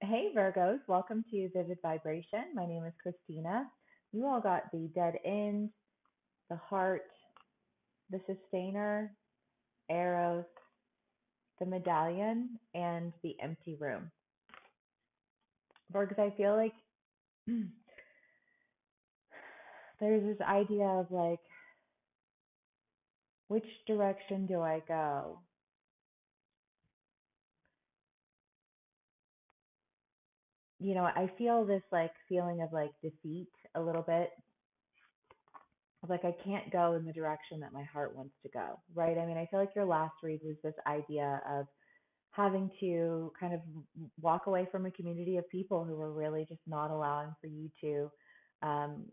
Hey Virgos, welcome to Vivid Vibration. My name is Christina. You all got the dead end, the heart, the sustainer, arrows, the medallion, and the empty room. Virgos, I feel like there's this idea of like, which direction do I go? I feel this like feeling of like defeat a little bit. Like I can't go in the direction that my heart wants to go, right? I mean, I feel like your last read was this idea of having to kind of walk away from a community of people who were really just not allowing for you to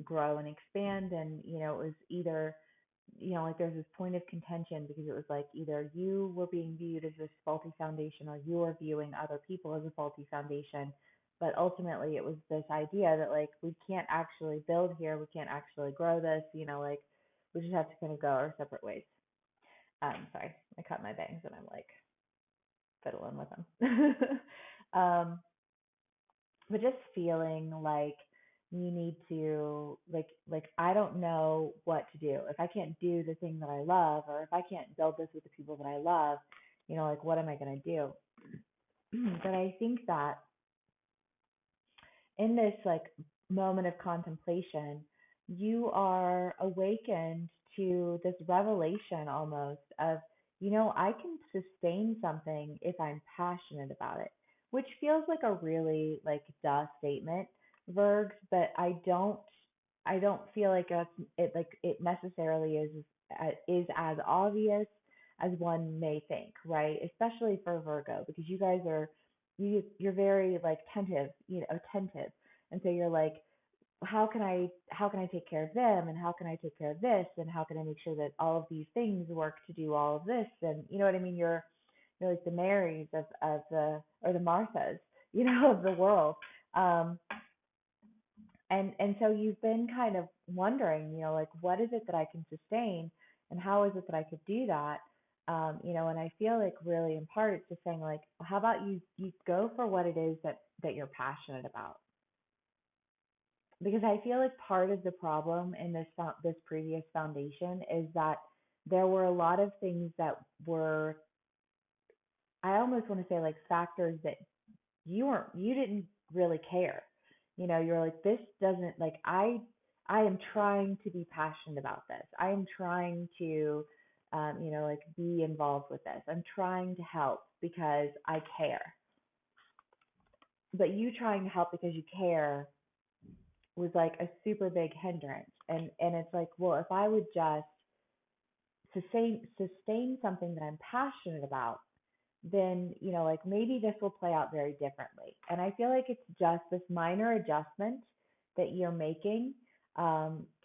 grow and expand. And, it was either, like there's this point of contention because it was like either you were being viewed as this faulty foundation or you were viewing other people as a faulty foundation. But ultimately, it was this idea that like we can't actually build here, we can't actually grow this, like we just have to kind of go our separate ways. Sorry, I cut my bangs and I'm like fiddling with them. um, but just feeling like you need to like I don't know what to do. If I can't do the thing that I love or if I can't build this with the people that I love, like what am I going to do? But I think that in this like moment of contemplation, you are awakened to this revelation almost of, I can sustain something if I'm passionate about it, which feels like a really like duh statement, Vergs, but I don't feel like it necessarily is as obvious as one may think, right? Especially for Virgo, because you guys are you're very like attentive, and so you're like, how can I take care of them, and how can I take care of this, and how can I make sure that all of these things work to do all of this, and you know what I mean. You're like the Marys of the or the Marthas, of the world. Um, and so you've been kind of wondering, like what is it that I can sustain, and how is it that I could do that? And I feel like really in part it's just saying like, well, how about you go for what it is that you're passionate about? Because I feel like part of the problem in this previous foundation is that there were a lot of things that were, I almost want to say, like factors that you didn't really care. You're like, this doesn't, like, I am trying to be passionate about this. I am trying to like be involved with this. I'm trying to help because I care. But you trying to help because you care was like a super big hindrance. And it's like, well, if I would just sustain something that I'm passionate about, then like maybe this will play out very differently. And I feel like it's just this minor adjustment that you're making,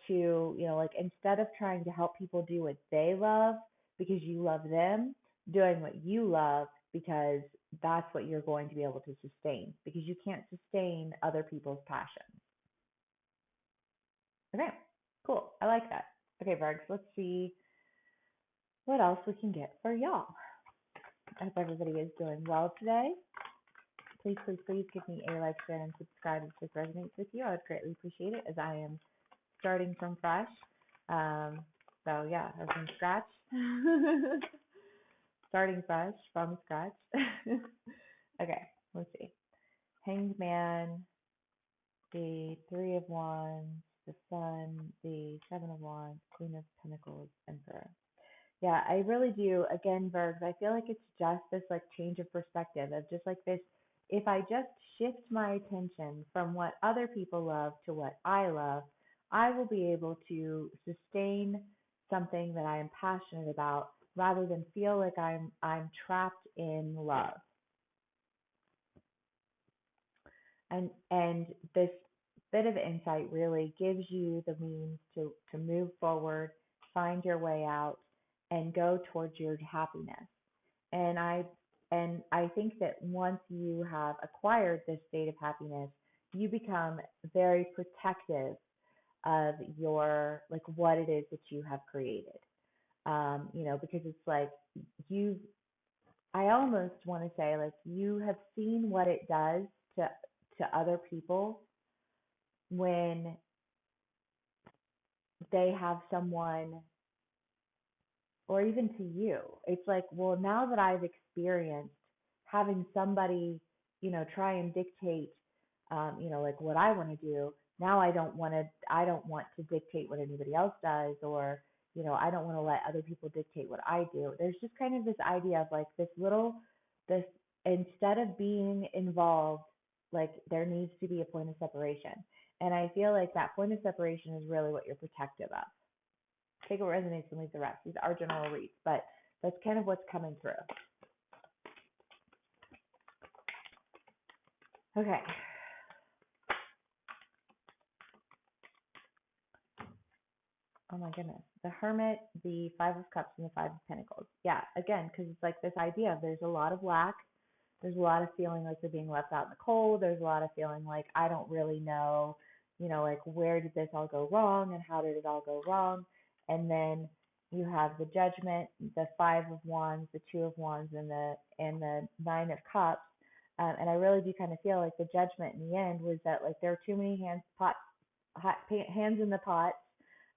to like instead of trying to help people do what they love because you love them, doing what you love because that's what you're going to be able to sustain, because you can't sustain other people's passion. Okay, cool. I like that. Okay, Vargs, let's see what else we can get for y'all. I hope everybody is doing well today. Please, please, please give me a like, share, and subscribe if this resonates with you. I would greatly appreciate it as I am starting from fresh. Um, so yeah, or from scratch. Starting fresh from scratch. Okay, let's see. Hanged Man, the Three of Wands, the Sun, the Seven of Wands, Queen of Pentacles, Emperor. Yeah, I really do. Again, Virgs, I feel like it's just this like change of perspective of just like this. If I just shift my attention from what other people love to what I love, I will be able to sustain something that I am passionate about rather than feel like I'm trapped in love. And this bit of insight really gives you the means to move forward, find your way out, and go towards your happiness. And I think that once you have acquired this state of happiness, you become very protective of your like what it is that you have created. Because it's like you've I almost want to say like you have seen what it does to other people when they have someone, or even to you. It's like, well, now that I've experienced having somebody, try and dictate, like what I want to do. Now I don't want to dictate what anybody else does, or, I don't want to let other people dictate what I do. There's just kind of this idea of like this, instead of being involved, like there needs to be a point of separation. And I feel like that point of separation is really what you're protective of. Take what resonates and leave the rest. These are general reads, but that's kind of what's coming through. Okay. Oh my goodness. The Hermit, the Five of Cups, and the Five of Pentacles. Yeah, again, because it's like this idea of there's a lot of lack. There's a lot of feeling like they're being left out in the cold. There's a lot of feeling like I don't really know, like where did this all go wrong and how did it all go wrong? And then you have the Judgment, the Five of Wands, the Two of Wands, and the Nine of Cups. And I really do kind of feel like the Judgment in the end was that like there are too many hands in the pot, hands in the pot,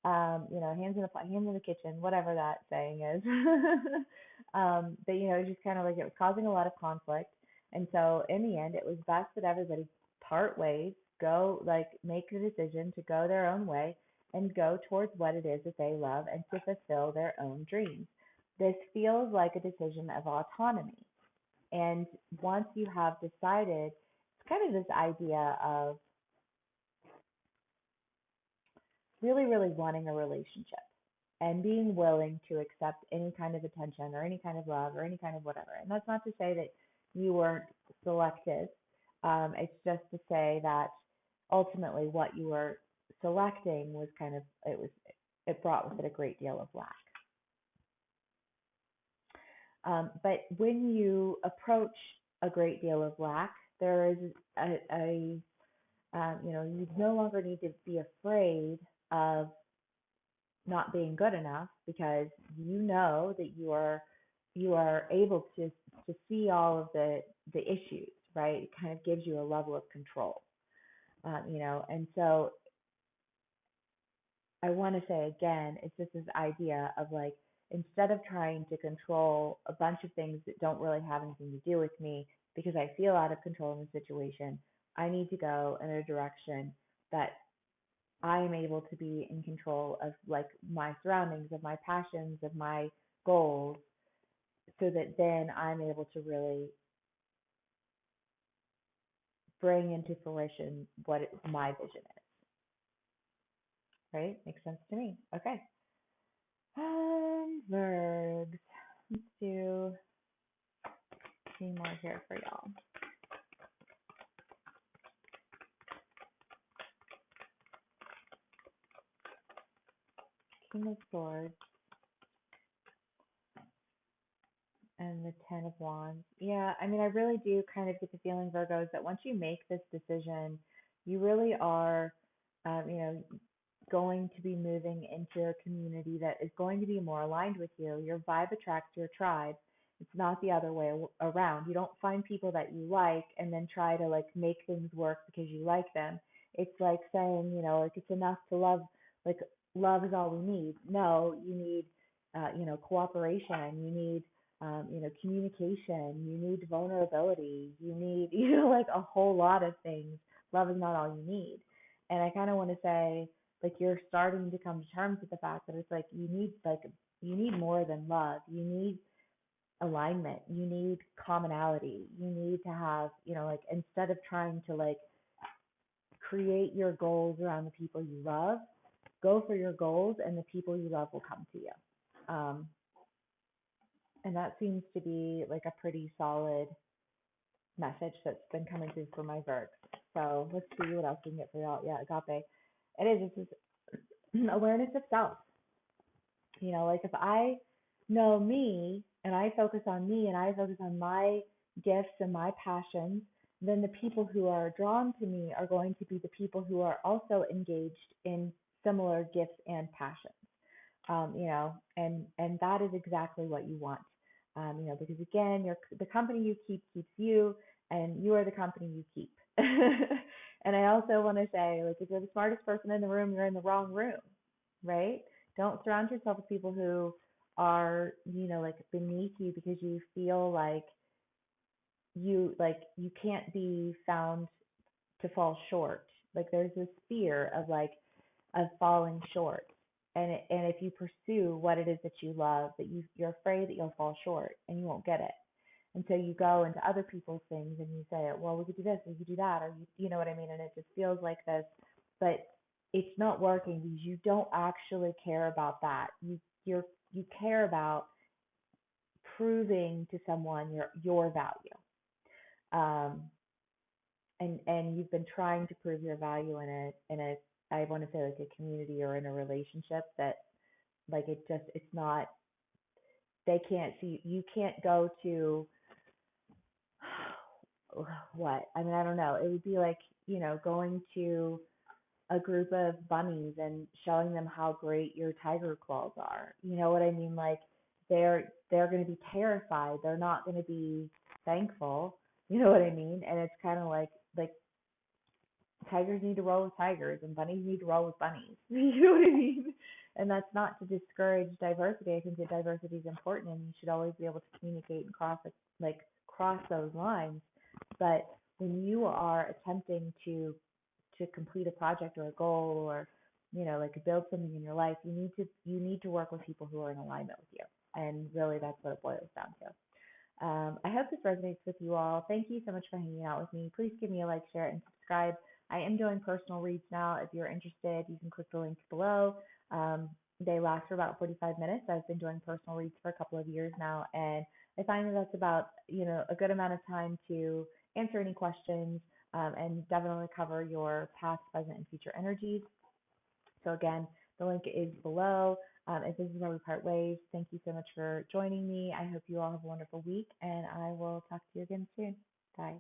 hands in the kitchen, whatever that saying is. But just kind of like it was causing a lot of conflict. And so in the end, it was best that everybody part ways, go like make the decision to go their own way and go towards what it is that they love and to fulfill their own dreams. This feels like a decision of autonomy. And once you have decided, it's kind of this idea of really, really wanting a relationship and being willing to accept any kind of attention or any kind of love or any kind of whatever. And that's not to say that you weren't selected. It's just to say that ultimately what you were selecting was it brought with it a great deal of lack. But when you approach a great deal of lack, there is you no longer need to be afraid of not being good enough, because you know that you are able to see all of the issues, right? It kind of gives you a level of control, and so I want to say again, it's just this idea of like, instead of trying to control a bunch of things that don't really have anything to do with me because I feel out of control in the situation, I need to go in a direction that I am able to be in control of like my surroundings, of my passions, of my goals, so that then I'm able to really bring into fruition what my vision is. Right? Makes sense to me. Okay. Verbs. Let's do a few more here for y'all. King of Swords and the Ten of Wands. Yeah, I mean, I really do kind of get the feeling, Virgos, that once you make this decision, you really are, going to be moving into a community that is going to be more aligned with you. Your vibe attracts your tribe. It's not the other way around. You don't find people that you like and then try to like make things work because you like them. It's like saying, like it's enough to love, like love is all we need. No, you need, cooperation. You need, communication. You need vulnerability. You need, like a whole lot of things. Love is not all you need. And I kind of want to say, like you're starting to come to terms with the fact that it's like you need more than love. You need alignment. You need commonality. You need to have, like instead of trying to like create your goals around the people you love, go for your goals and the people you love will come to you. And that seems to be like a pretty solid message that's been coming through for my Virgs. So let's see what else we can get for y'all. Yeah, agape. It's just awareness of self. Like if I know me and I focus on me and I focus on my gifts and my passions, then the people who are drawn to me are going to be the people who are also engaged in similar gifts and passions. And that is exactly what you want. Because again, the company you keep keeps you, and you are the company you keep. And I also want to say, like, if you're the smartest person in the room, you're in the wrong room, right? Don't surround yourself with people who are, like beneath you because you feel like you can't be found to fall short. Like there's this fear of falling short. And if you pursue what it is that you love, that you're afraid that you'll fall short and you won't get it. And so you go into other people's things and you say, well, we could do this, we could do that, or you know what I mean? And it just feels like this, but it's not working because you don't actually care about that. You care about proving to someone your value. Um, and you've been trying to prove your value in a I want to say like a community or in a relationship that like it's not, they can't see, you can't go to what, I mean, I don't know, it would be like, going to a group of bunnies and showing them how great your tiger claws are. You know what I mean? Like they're going to be terrified. They're not going to be thankful. You know what I mean? And it's kind of like tigers need to roll with tigers and bunnies need to roll with bunnies. You know what I mean? And that's not to discourage diversity. I think that diversity is important and you should always be able to communicate and cross those lines. But when you are attempting to complete a project or a goal or like build something in your life, you need to work with people who are in alignment with you. And really that's what it boils down to. I hope this resonates with you all. Thank you so much for hanging out with me. Please give me a like, share, and subscribe. I am doing personal reads now. If you're interested, you can click the link below. Um, they last for about 45 minutes. I've been doing personal reads for a couple of years now, and I find that that's about a good amount of time to answer any questions and definitely cover your past, present, and future energies. So again, the link is below. If this is where we part ways, thank you so much for joining me. I hope you all have a wonderful week, and I will talk to you again soon. Bye.